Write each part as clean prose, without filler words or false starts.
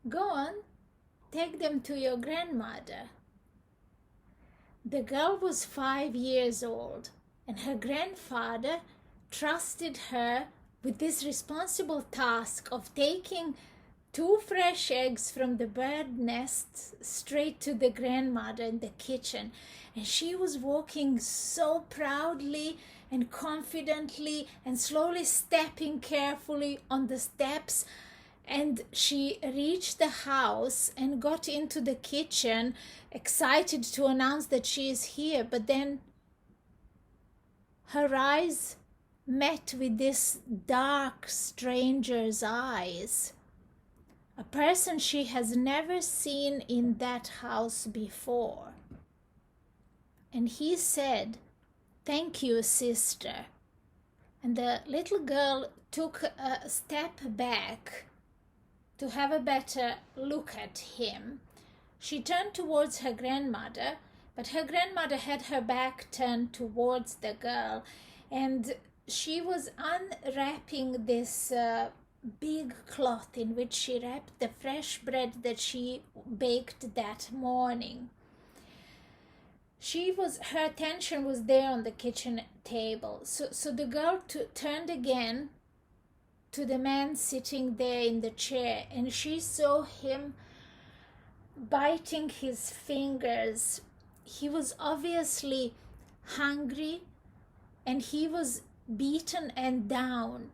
Go on, take them to your grandmother. The girl was 5 years old, and her grandfather trusted her with this responsible task of taking 2 fresh eggs from the bird nest straight to the grandmother in the kitchen. And she was walking so proudly and confidently and slowly stepping carefully on the steps. And she reached the house and got into the kitchen, excited to announce that she is here. But then her eyes met with this dark stranger's eyes, a person she has never seen in that house before. And he said, "Thank you, sister." And the little girl took a step back to have a better look at him. She turned towards her grandmother, but her grandmother had her back turned towards the girl, and she was unwrapping this big cloth in which she wrapped the fresh bread that she baked that morning. Her attention was there on the kitchen table. So the girl turned again to the man sitting there in the chair, and she saw him biting his fingers. He was obviously hungry, and he was beaten and down,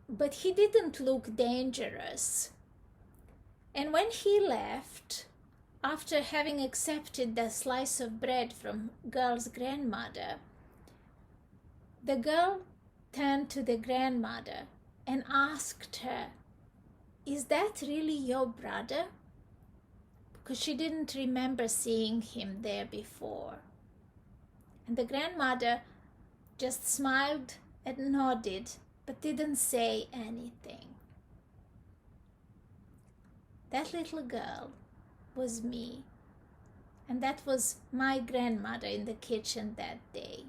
but he didn't look dangerous. And when he left, after having accepted the slice of bread from girl's grandmother, the girl turned to the grandmother and asked her, "Is that really your brother?" Because she didn't remember seeing him there before. And the grandmother just smiled and nodded, but didn't say anything. That little girl was me, and that was my grandmother in the kitchen that day.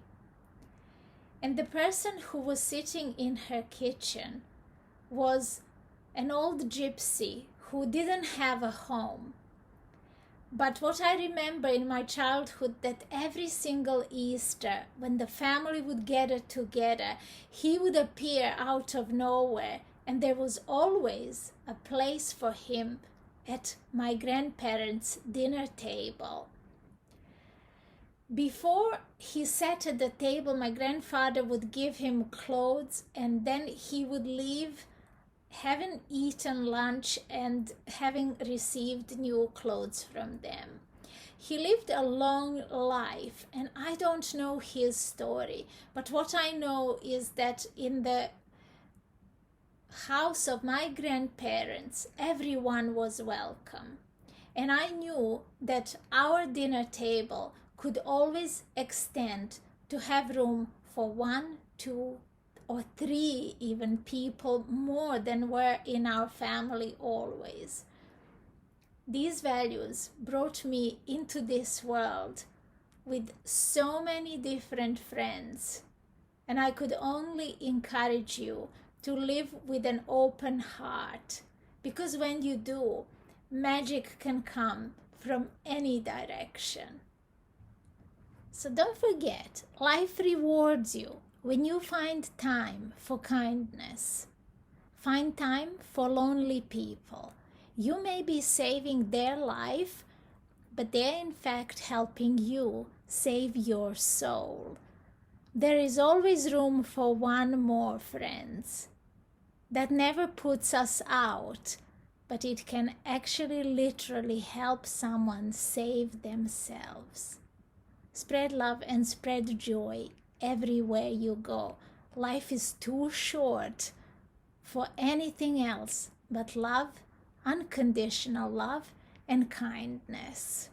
And the person who was sitting in her kitchen was an old gypsy who didn't have a home. But what I remember in my childhood, that every single Easter, when the family would gather together, he would appear out of nowhere, and there was always a place for him at my grandparents' dinner table. Before he sat at the table, my grandfather would give him clothes, and then he would leave, having eaten lunch and having received new clothes from them. He lived a long life, and I don't know his story, but what I know is that in the house of my grandparents, everyone was welcome. And I knew that our dinner table could always extend to have room for 1, 2, or 3 even people more than were in our family always. These values brought me into this world with so many different friends, and I could only encourage you to live with an open heart, because when you do, magic can come from any direction. So don't forget, life rewards you when you find time for kindness. Find time for lonely people. You may be saving their life, but they're in fact helping you save your soul. There is always room for one more, friends. That never puts us out, but it can actually literally help someone save themselves. Spread love and spread joy everywhere you go. Life is too short for anything else but love, unconditional love, and kindness.